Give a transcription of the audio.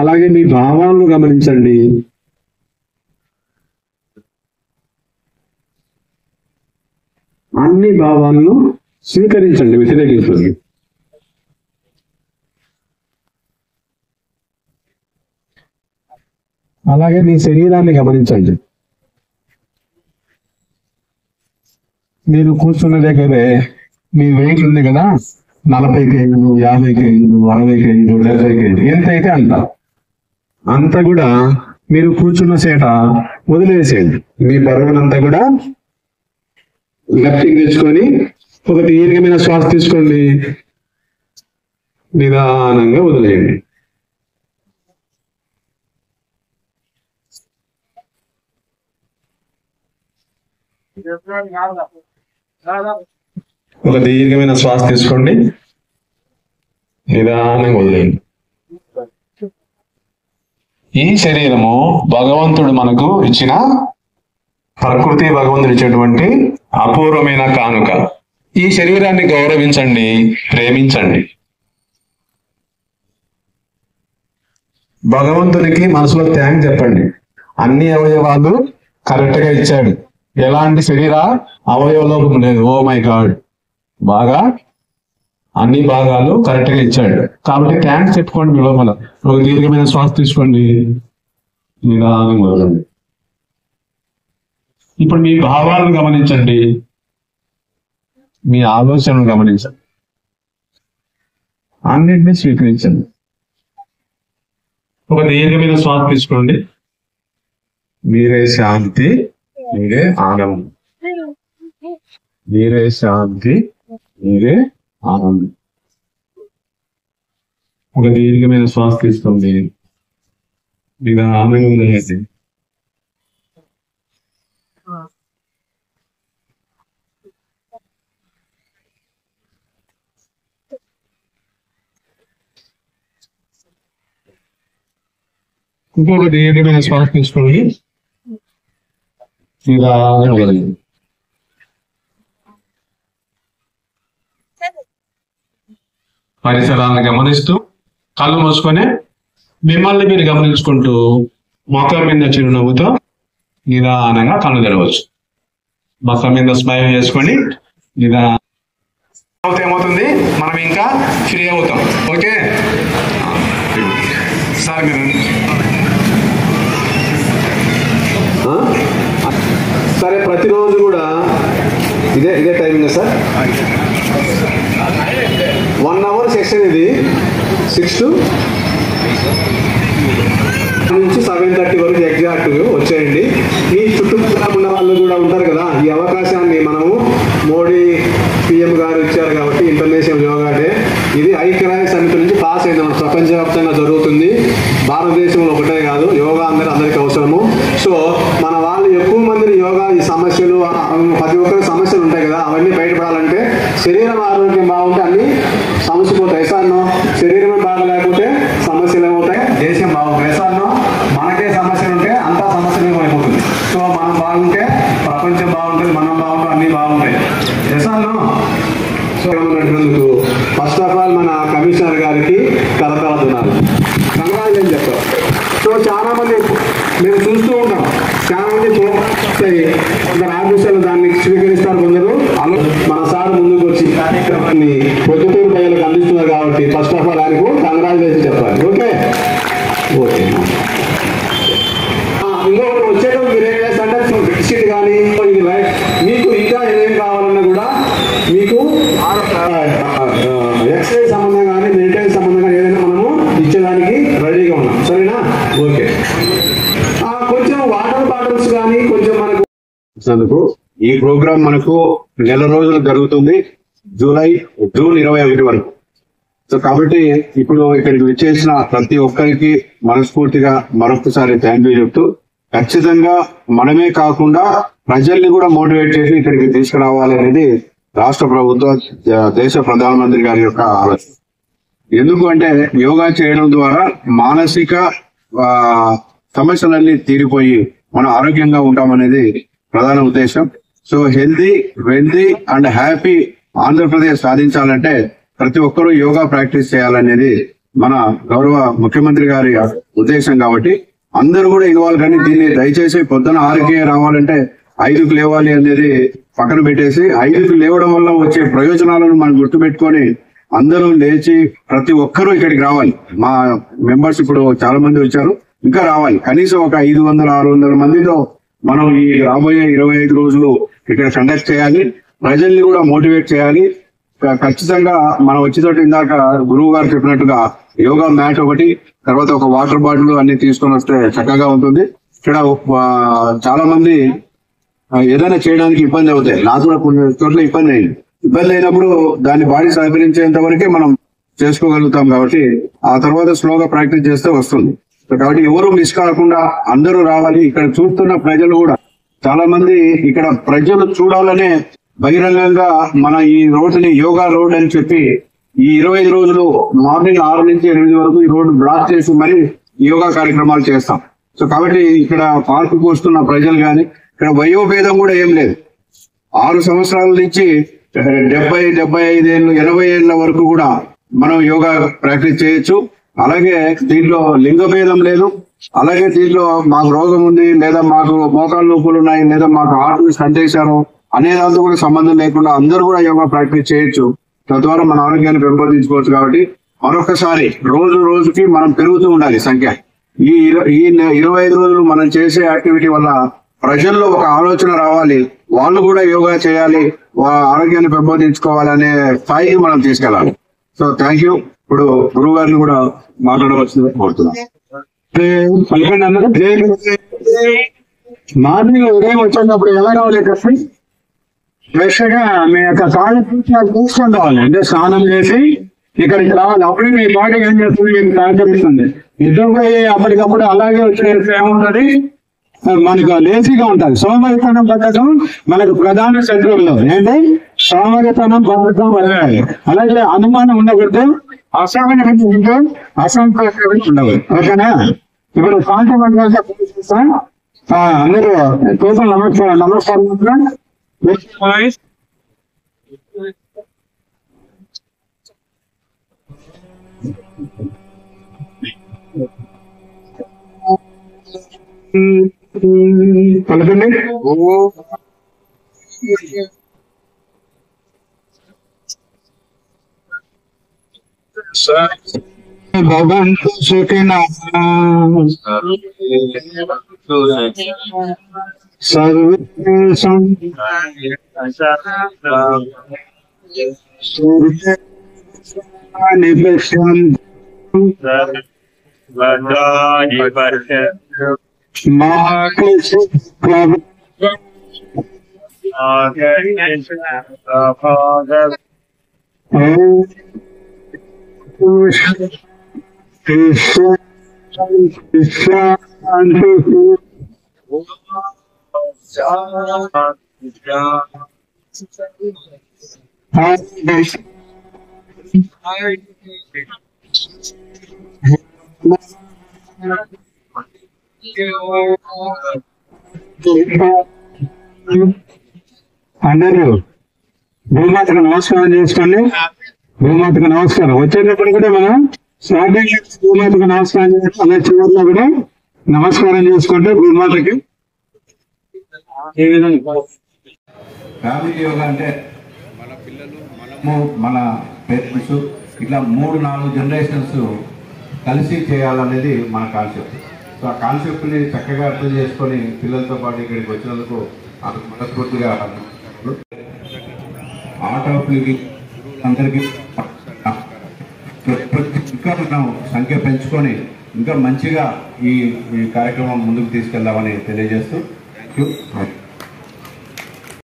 అలాగే మీ భావాలను గమనించండి. అన్ని భావాలను స్వీకరించండి, వ్యతిరేకించండి. అలాగే మీ శరీరాన్ని గమనించండి. మీరు కూర్చున్న దగ్గరే మీ వెయిట్ ఉంది కదా, 40 కేజీలు, 50 కేజీలు, 60 కేజీలు, 70 కేజీలు, ఎంతైతే అంత కూడా మీరు కూర్చున్న సేట వదిలేసేయండి. మీ బరువునంతా కూడా గట్టిగా తెచ్చుకొని ఒక దీర్ఘమైన శ్వాస తీసుకోండి, నిదానంగా వదిలేయండి. ఒక దీర్ఘమైన శ్వాస తీసుకోండి, నిదానంగా వదిలేయండి. ఈ శరీరము భగవంతుడు మనకు ఇచ్చిన, ప్రకృతి భగవంతుడు ఇచ్చేటువంటి అపూర్వమైన కానుక. ఈ శరీరాన్ని గౌరవించండి, ప్రేమించండి. భగవంతునికి మనసులో థ్యాంక్స్ చెప్పండి. అన్ని అవయవాలు కరెక్ట్ గా ఇచ్చాడు, ఎలాంటి శరీర అవయవలోపం లేదు. ఓ మై గాడ్, బాగా అన్ని భాగాలు కరెక్ట్ గా ఇచ్చాడు కాబట్టి థ్యాంక్స్ చెప్పుకోండి. మీ లోపల ఒక దీర్ఘమైన శ్వాస తీసుకోండి, నిదానం వదలండి. ఇప్పుడు మీ భావాలను గమనించండి, మీ ఆలోచనలు గమనించండి, అన్నింటినీ స్వీకరించండి. ఒక దీర్ఘమైన శ్వాస తీసుకోండి. మీరే శాంతి, మీరే ఆనందం. మీరే శాంతి, మీరే ఆనందం. ఒక దీర్ఘమైన శ్వాస తీసుకోండి, నిదానంగా వదిలేయండి. ఇంకొక దీర్ఘమైన శ్వాస తీసుకోండి, నిదానంగా వదిలేయండి. పరిసరాలను గమనిస్తూ కళ్ళు మూసుకొని మిమ్మల్ని మీరు గమనించుకుంటూ మొఖం మీద చిరునవ్వుతో నిదానంగా కళ్ళు తెరవచ్చు. మొఖం మీద స్మైల్ చేసుకొని నిదానం ఏమవుతుంది, మనం ఇంకా ఫ్రీ అవుతాం. ఓకే సార్, మీరు సరే ప్రతిరోజు కూడా ఇదే టైమింగ్ సార్, 1 hour సెక్షన్ ఇది, 6 to 7:30 వరకు ఎగ్జాక్ట్ వచ్చేయండి. మీ చుట్టుపక్కల ఉన్న వాళ్ళు కూడా ఉంటారు కదా, ఈ అవకాశాన్ని మనము మోడీ PM గారు ఇచ్చారు కాబట్టి ఇంటర్నేషనల్ యోగా డే, ఇది ఐక్యరాజ్య సమితి నుంచి పాస్ అయింది, మన ప్రపంచవ్యాప్తంగా జరుగుతుంది. భారతదేశంలో ఒకటే కాదు, యోగా అందరికీ అవసరము. సో మన వాళ్ళు ఎక్కువ మందిని యోగా, ఈ సమస్యలు, ప్రతి ఒక్కరి సమస్యలు ఉంటాయి కదా, అవన్నీ బయటపడాలంటే శరీరం ఆరోగ్యం బాగుంటే అన్ని సమస్యలు పోతాయి. ఎసాన్నో శరీరమే బాగలేకపోతే సమస్యలు ఏమవుతాయి, దేశం బాగుంటుంది. ఎసాన్నో మనకే సమస్యలు ఉంటే అంతా సమస్యలు అయిపోతుంది. సో మనం బాగుంటే ప్రపంచం బాగుంటుంది, మనం బాగుంటే అన్ని బాగుంటాయి. ఎసాన్నో సో ఏమన్నట్టు ఫస్ట్ ఆఫ్ ఆల్ మన కమిషనర్ గారికి కలకలుతున్నారు, కంగ్రాచులేషన్ చెప్తారు. సో చాలా మంది మేము చూస్తూ ఉంటాం, చాలా మంది కొందరు ఆఫీసర్లు దాన్ని స్వీకరిస్తారు, కొందరు మన సార్ ముందుకు వచ్చి కార్యక్రమాన్ని పొద్దుటూరు ప్రజలకు అందిస్తున్నారు కాబట్టి ఫస్ట్ ఆఫ్ ఆల్ ఆయనకు కంగ్రాచులేషన్ చెప్పాలి. Okay okay. ఇంకొకటి వచ్చేటప్పుడు మీరు ఏం చేస్తారంటే బెడ్షీట్ కానీ మీకు ఇంకా ఏం కావాలన్నా కూడా మీకు ఎక్సర్సైజ్ సంబంధం కానీ మెడిటేషన్ సంబంధం కానీ ఏదైనా మనము ఇచ్చేదానికి రెడీగా ఉన్నాం, సరేనా? ఓకే. కొంచెం వాటర్ బాటిల్స్ కానీ కొంచెం మనకు ఈ ప్రోగ్రాం మనకు 1 నెల రోజులు జరుగుతుంది, జూన్ 21 వరకు. సో కాబట్టి ఇప్పుడు ఇక్కడికి వచ్చేసిన ప్రతి ఒక్కరికి మనస్ఫూర్తిగా మరొకసారి థ్యాంక్ యూ చెప్తూ, ఖచ్చితంగా మనమే కాకుండా ప్రజల్ని కూడా మోటివేట్ చేసి ఇక్కడికి తీసుకురావాలి అనేది రాష్ట్ర ప్రభుత్వం, దేశ ప్రధానమంత్రి గారి యొక్క ఆలోచన. ఎందుకు అంటే యోగా చేయడం ద్వారా మానసిక సమస్యలన్నీ తీరిపోయి మనం ఆరోగ్యంగా ఉంటామనేది ప్రధాన ఉద్దేశం. So healthy, wealthy and happy Andhra Pradesh సాధించాలంటే ప్రతి ఒక్కరూ యోగా ప్రాక్టీస్ చేయాలనేది మన గౌరవ ముఖ్యమంత్రి గారి ఉద్దేశం కాబట్టి అందరూ కూడా ఇవ్వాలి. కానీ దీన్ని దయచేసి పొద్దున 6కే రావాలంటే 5కు లేవాలి అనేది పక్కన పెట్టేసి 5కు లేవడం వల్ల వచ్చే ప్రయోజనాలను మనం గుర్తుపెట్టుకొని అందరూ లేచి ప్రతి ఒక్కరూ ఇక్కడికి రావాలి. మా మెంబర్స్ ఇప్పుడు చాలా మంది వచ్చారు, ఇంకా రావాలి. కనీసం ఒక 500-600 మందితో మనం ఈ రాబోయే 25 రోజులు ఇక్కడ కండక్ట్ చేయాలి. ప్రజల్ని కూడా మోటివేట్ చేయాలి. ఖచ్చితంగా మనం వచ్చేటట్టు ఇందాక గురువు గారు చెప్పినట్టుగా యోగా మ్యాట్ ఒకటి, తర్వాత ఒక వాటర్ బాటిల్ అన్ని తీసుకొని వస్తే చక్కగా ఉంటుంది. ఇక్కడ చాలా మంది ఏదైనా చేయడానికి ఇబ్బంది అవుతాయి. నాకు కూడా కొన్ని చోట్ల ఇబ్బంది అయింది. ఇబ్బంది అయినప్పుడు దాన్ని బాడీ సహకరించేంత వరకే మనం చేసుకోగలుగుతాం. కాబట్టి ఆ తర్వాత స్లోగా ప్రాక్టీస్ చేస్తే వస్తుంది. కాబట్టి ఎవరు మిస్ కాకుండా అందరూ రావాలి. ఇక్కడ చూస్తున్న ప్రజలు కూడా చాలా మంది ఇక్కడ ప్రజలు చూడాలనే బహిరంగంగా మన ఈ రోడ్డుని యోగా రోడ్ అని చెప్పి ఈ 25 రోజులు మార్నింగ్ 6 నుంచి 8 వరకు ఈ రోడ్డు బ్లాక్ చేసి మరి యోగా కార్యక్రమాలు చేస్తాం. సో కాబట్టి ఇక్కడ పార్కు వస్తున్న ప్రజలు కానీ ఇక్కడ వయోభేదం కూడా ఏం లేదు. 6 సంవత్సరాల నుంచి 70, 75 ఏళ్ళు, 80 ఏళ్ళ వరకు కూడా మనం యోగా ప్రాక్టీస్ చేయొచ్చు. అలాగే దీంట్లో లింగ భేదం లేదు. అలాగే దీంట్లో మాకు రోగం ఉంది, లేదా మాకు మోకాలు నొప్పులు ఉన్నాయి, లేదా మాకు హార్ట్ స్టంటేశారు అనే దాంతో కూడా సంబంధం లేకుండా అందరూ కూడా యోగా ప్రాక్టీస్ చేయొచ్చు. తద్వారా మన ఆరోగ్యాన్ని పెంపొందించుకోవచ్చు. కాబట్టి మరొకసారి రోజు రోజుకి మనం పెరుగుతూ ఉండాలి సంఖ్య. ఈ 25 రోజులు మనం చేసే యాక్టివిటీ వల్ల ప్రజల్లో ఒక ఆలోచన రావాలి, వాళ్ళు కూడా యోగా చేయాలి, ఆరోగ్యాన్ని పెంపొందించుకోవాలనే స్థాయికి మనం తీసుకెళ్ళాలి. So thank you. ఇప్పుడు గురువు గారిని కూడా మాట్లాడవలసింది కోరుతున్నాం. మార్నింగ్ ఉదయం వచ్చేటప్పుడు ఎలా రావాలి? ఫ్రెష్ గా మీ యొక్క కాళ్ళు తీసుకొని రావాలి. అంటే స్నానం చేసి ఇక్కడికి రావాలి. అప్పుడు మీ బాడీ ఏం చేస్తుంది, మీకు సహకరిస్తుంది. నిద్రపోయి అప్పటికప్పుడు అలాగే వచ్చేసి ఏముంటది, మనకు లేజీగా ఉంటుంది. సోమరితనం బద్ధకం మనకు ప్రధాన శత్రువులు ఏంటి? సోమరితనం బద్ధకం వదలాలి. అలాగే అనుమానం ఉండకూడదు, అసహనం అసంతృప్తి ఉండకూడదు. ఓకేనా? ఇప్పుడు కాంట్రాక్ట్ అందరూ టోటల్ నమస్కారం. పలకండి. భగవంతు సుఖినః సర్వేషాం సూర్యాని పశ్యంతు అందరూ భూమాతకు నమస్కారం చేసుకోండి. భూమాతకు నమస్కారం. వచ్చేటప్పుడు కూడా మనం స్టార్టింగ్ భూమాతకు నమస్కారం చేస్తాం, అనే చివరిలో కూడా నమస్కారం చేసుకుంటే భూమాతకి. ఏ విధంగా ఫ్యామిలీ యోగా అంటే మన పిల్లలు, మనము, మన పేరెంట్స్ ఇట్లా 3-4 జనరేషన్స్ కలిసి చేయాలనేది మన కాన్సెప్ట్. సో ఆ కాన్సెప్ట్ని చక్కగా అర్థం చేసుకొని పిల్లలతో పాటు ఇక్కడికి వచ్చినందుకు అందుకు మనస్ఫూర్తిగా ఆర్ట్ ఆఫ్ లివింగ్ అందరికీ ఇంకా మనం సంఖ్య పెంచుకొని ఇంకా మంచిగా ఈ కార్యక్రమం ముందుకు తీసుకెళ్దామని తెలియజేస్తూ థ్యాంక్ యూ.